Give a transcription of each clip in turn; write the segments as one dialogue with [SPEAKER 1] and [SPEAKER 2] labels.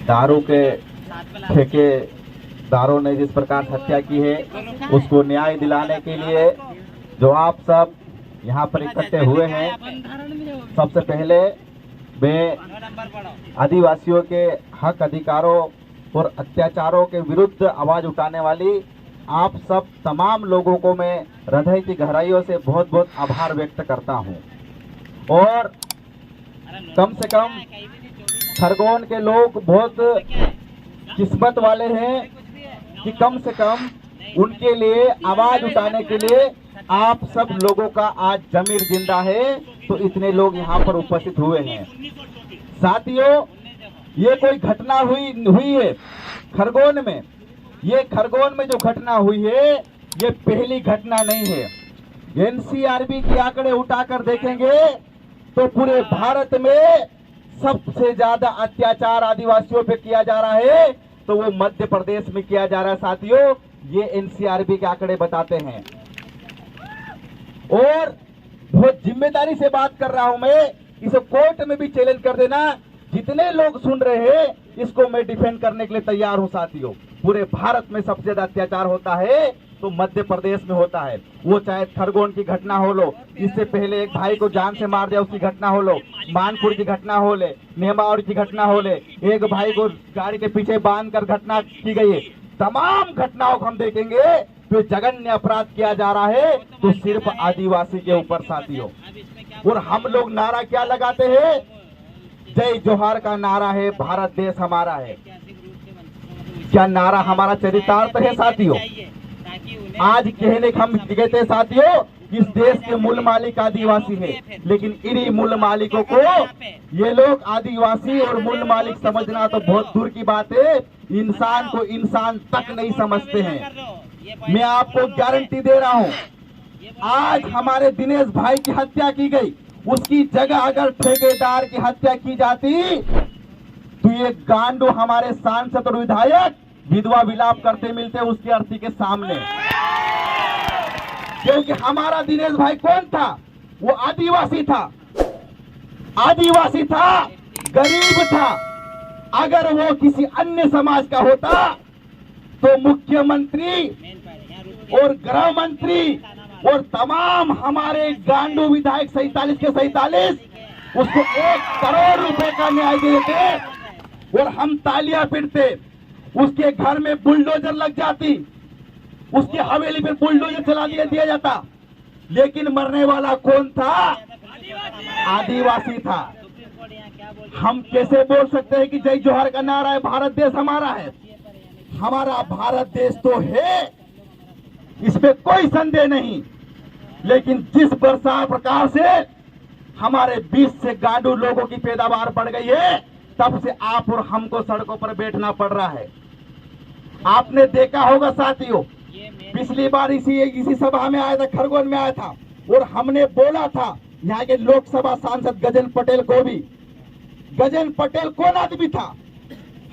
[SPEAKER 1] दारू के ठेकेदारों ने जिस प्रकार हत्या की है उसको न्याय दिलाने के लिए जो आप सब यहाँ पर इकट्ठे हुए हैं, सबसे पहले मैं आदिवासियों के हक अधिकारों और अत्याचारों के विरुद्ध आवाज उठाने वाली आप सब तमाम लोगों को मैं हृदय की गहराइयों से बहुत बहुत आभार व्यक्त करता हूं। और कम से कम खरगोन के लोग बहुत किस्मत वाले हैं कि कम से कम उनके लिए आवाज उठाने के लिए आप सब लोगों का आज जमीर जिंदा है, तो इतने लोग यहाँ पर उपस्थित हुए हैं। साथियों, ये कोई घटना हुई है खरगोन में। ये खरगोन में जो घटना हुई है ये पहली घटना नहीं है। एनसीआरबी के आंकड़े उठाकर देखेंगे तो पूरे भारत में सबसे ज्यादा अत्याचार आदिवासियों पे किया जा रहा है तो वो मध्य प्रदेश में किया जा रहा है। साथियों, ये एनसीआरबी के आंकड़े बताते हैं और बहुत जिम्मेदारी से बात कर रहा हूं मैं। इसे कोर्ट में भी चैलेंज कर देना, जितने लोग सुन रहे हैं इसको मैं डिफेंड करने के लिए तैयार हूं। साथियों, पूरे भारत में सबसे ज्यादा अत्याचार होता है तो मध्य प्रदेश में होता है। वो चाहे खरगोन की घटना हो लो, इससे पहले एक भाई को जान से मार दिया उसकी घटना हो लो, मानपुर की घटना हो ले, नेमावर की घटना हो ले, एक भाई को गाड़ी के पीछे बांध कर घटना की गई है। तमाम घटनाओं को हम देखेंगे तो जघन्य अपराध किया जा रहा है तो सिर्फ आदिवासी के ऊपर। साथियों, और हम लोग नारा क्या लगाते हैं? जय जोहार का नारा है, भारत देश हमारा है। क्या नारा हमारा चरितार्थ है? साथियों, आज कहने हम कहते हैं साथियों, इस देश के मूल मालिक आदिवासी है, लेकिन इन्हीं मूल मालिकों को ये लोग आदिवासी और मूल मालिक समझना तो बहुत दूर की बात है, इंसान को इंसान तक नहीं समझते हैं। मैं आपको गारंटी दे रहा हूं, आज हमारे दिनेश भाई की हत्या की गई, उसकी जगह अगर ठेकेदार की हत्या की जाती तो ये गांडू हमारे सांसद और विधायक विधवा विलाप करते मिलते उसकी अर्थी के सामने। क्योंकि हमारा दिनेश भाई कौन था? वो आदिवासी था, आदिवासी था, गरीब था। अगर वो किसी अन्य समाज का होता तो मुख्यमंत्री और गृह मंत्री और तमाम हमारे गांडू विधायक 47 के 47 उसको 1 करोड़ रुपए का न्याय देते और हम तालियां पीटते। उसके घर में बुलडोजर लग जाती, उसकी हवेली पे बुलडोजर चला दिया जाता, लेकिन मरने वाला कौन था? आदिवासी था। हम कैसे बोल सकते हैं कि जय जोहार का नारा है, भारत देश हमारा है? हमारा भारत देश तो है, इसमें कोई संदेह नहीं, लेकिन जिस प्रकार से हमारे 20 से गांडू लोगों की पैदावार बढ़ गई है, तब से आप और हमको सड़कों पर बैठना पड़ रहा है। आपने देखा होगा साथियों, पिछली बार इसी सभा में आया था, खरगोन में आया था, और हमने बोला था यहाँ के लोकसभा सांसद गजन पटेल को भी। गजन पटेल कौन आदमी था?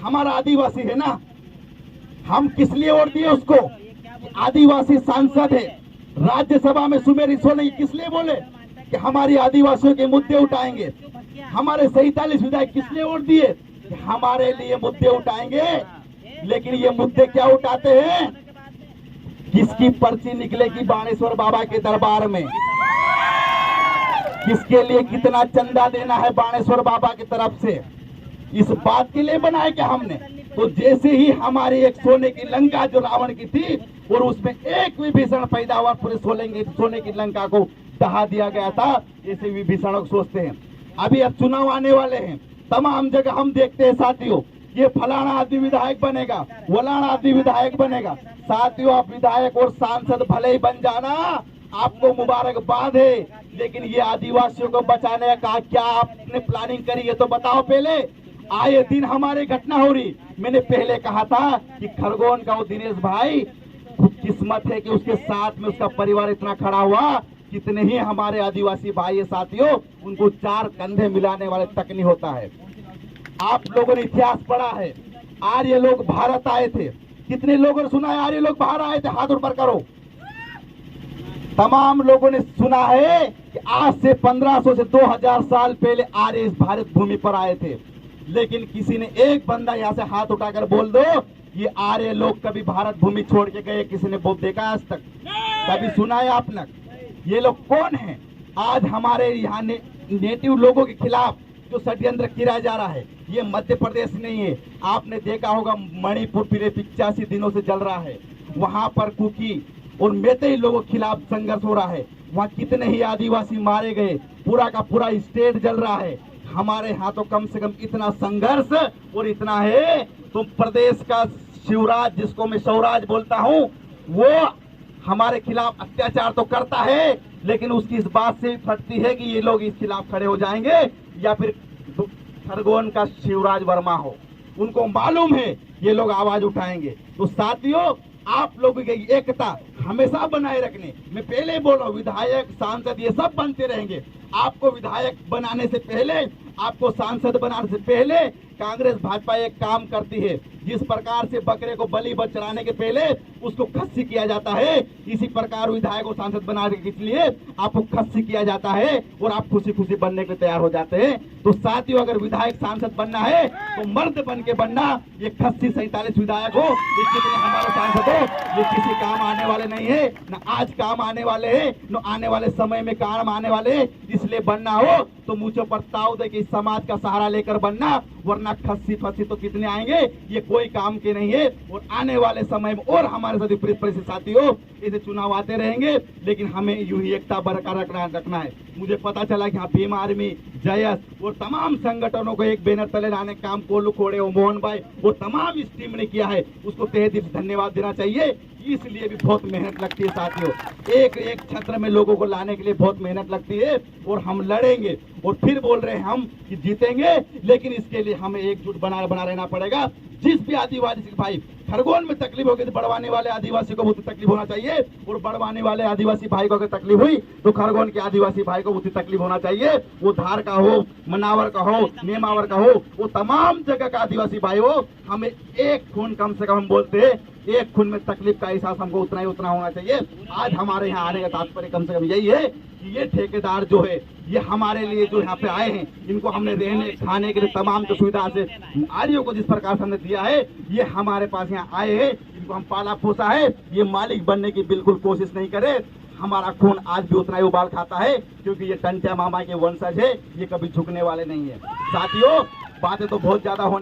[SPEAKER 1] हमारा आदिवासी है ना। हम किस लिए वोट दिए उसको? आदिवासी सांसद है, राज्यसभा में सुमेरी सोने किस लिए बोले कि हमारी आदिवासियों के मुद्दे उठाएंगे। हमारे 47 विधायक किस लिए वोट दिए कि हमारे लिए मुद्दे उठाएंगे। लेकिन ये मुद्दे क्या उठाते हैं? किसकी पर्ची निकलेगी बाणेश्वर बाबा के दरबार में, किसके लिए कितना चंदा देना है बाणेश्वर बाबा की तरफ से, इस बात के लिए बनाया क्या हमने? तो जैसे ही हमारी एक सोने की लंका जो रावण की थी और उसमें एक विभीषण पैदा हुआ, पूरे सोने की लंका को दहा दिया गया था, ऐसे विभीषण सोचते हैं। अभी अब चुनाव आने वाले हैं, तमाम जगह हम देखते हैं साथियों, ये फलाना आदमी विधायक बनेगा, वलाना आदमी विधायक बनेगा। साथियों, आप विधायक और सांसद भले ही बन जाना, आपको मुबारकबाद है, लेकिन ये आदिवासियों को बचाने का क्या आपने प्लानिंग करी है तो बताओ। पहले आए दिन हमारे घटना हो रही, मैंने पहले कहा था कि खरगोन का वो दिनेश भाई किस्मत है कि उसके साथ में उसका परिवार इतना खड़ा हुआ। कितने ही हमारे आदिवासी भाई है साथियों, उनको 4 कंधे मिलाने वाले तक नहीं होता है। आप लोगों ने इतिहास पढ़ा है, आर्य लोग भारत आए थे। कितने लोगों ने सुना है आर्य लोग बाहर आए थे? हाथ ऊपर करो। तमाम लोगों ने सुना है कि आज से 1500 से 2000 साल पहले आर्य इस भारत भूमि पर आए थे। लेकिन किसी ने एक बंदा यहाँ से हाथ उठाकर बोल दो ये आर्य लोग कभी भारत भूमि छोड़ के गए, किसी ने वो देखा आज तक? कभी सुना है आपने? ये लोग कौन हैं? आज हमारे यहाँ नेटिव लोगों के खिलाफ जो षड्यंत्र किया जा रहा है, ये मध्य प्रदेश नहीं है। आपने देखा होगा मणिपुर पूरे 85 दिनों से जल रहा है, वहां पर कुकी और मेतई लोगों के खिलाफ संघर्ष हो रहा है, वहां कितने ही आदिवासी मारे गए, पूरा का पूरा स्टेट जल रहा है। हमारे यहाँ तो कम से कम इतना संघर्ष और इतना है, तो प्रदेश का शिवराज, जिसको मैं स्वराज बोलता हूँ, वो हमारे खिलाफ अत्याचार तो करता है, लेकिन उसकी इस बात से फटती है कि ये लोग इस खिलाफ खड़े हो जाएंगे या फिर खरगोन का शिवराज वर्मा हो, उनको मालूम है ये लोग आवाज उठाएंगे। तो साथियों, आप लोगों की एकता हमेशा बनाए रखने, मैं पहले बोल रहा हूँ, विधायक सांसद ये सब बनते रहेंगे। आपको विधायक बनाने से पहले, आपको सांसद बनाने से पहले कांग्रेस भाजपा एक काम करती है, जिस प्रकार से बकरे को बलि चढ़ाने के पहले उसको खस्सी किया जाता है, इसी प्रकार विधायक को सांसद बनाने के लिए आपको खस्सी किया जाता है और आप खुशी खुशी बनने के तैयार हो जाते हैं। तो साथियों, अगर विधायक सांसद बनना है तो मर्द बन के बनना। ये खस्सी 47 विधायक हो, ये कितने हमारे सांसद हो, ये किसी काम आने वाले नहीं है, न आज काम आने वाले हैं, न आने वाले समय में काम आने वाले। इसलिए बनना हो तो मुझे पर ताव दे कि समाज का सहारा लेकर बनना, वरना खस्सी फस्सी तो कितने आएंगे, ये कोई काम के नहीं है। और आने वाले समय में और हमारे साथ विपरीत परिस्थिति साथियों, ऐसे चुनाव आते रहेंगे, लेकिन हमें यूं ही एकता बरकरार रखना है। मुझे पता चला कि हाँ भीम आर्मी, जयस और तमाम संगठनों को एक बैनर तले लाने का काम कोल्लू खोड़े और मोहन भाई वो तमाम इस टीम ने किया है, उसको तहे दिल से धन्यवाद देना चाहिए। इसलिए भी बहुत मेहनत लगती है साथियों, एक एक क्षेत्र में लोगों को लाने के लिए बहुत मेहनत लगती है, और हम लड़ेंगे। और फिर बोल रहे हैं हम कि जीतेंगे, लेकिन इसके लिए हमें एकजुट बना रहना पड़ेगा। जिस भी आदिवासी भाई खरगोन में तकलीफ होगी तो बढ़वाने वाले आदिवासी को उतनी तकलीफ होना चाहिए, और बढ़वाने वाले आदिवासी भाई को अगर तकलीफ हुई तो खरगोन के आदिवासी भाई को उतनी तकलीफ होना चाहिए। वो धार का हो, मनावर का हो, नेमावर का हो, वो तमाम जगह का आदिवासी भाई हो, हमें एक खून कम से कम, हम बोलते हैं एक खून में तकलीफ का एहसास हमको उतना ही उतना होना चाहिए। आज हमारे यहाँ आने का तात्पर्य कम से कम यही है कि ये ठेकेदार जो है, ये हमारे लिए जो यहाँ पे आए हैं, इनको हमने रहने खाने के लिए तमाम जो सुविधा से आर्यों को जिस प्रकार से हमने दिया है, ये हमारे पास यहाँ आए हैं, इनको हम पाला पोसा है। ये मालिक बनने की बिल्कुल कोशिश नहीं करे। हमारा खून आज भी उतना ही उबाल खाता है, क्योंकि ये टंटिया मामा के वंशज है, ये कभी झुकने वाले नहीं है। साथियों, बातें तो बहुत ज्यादा होने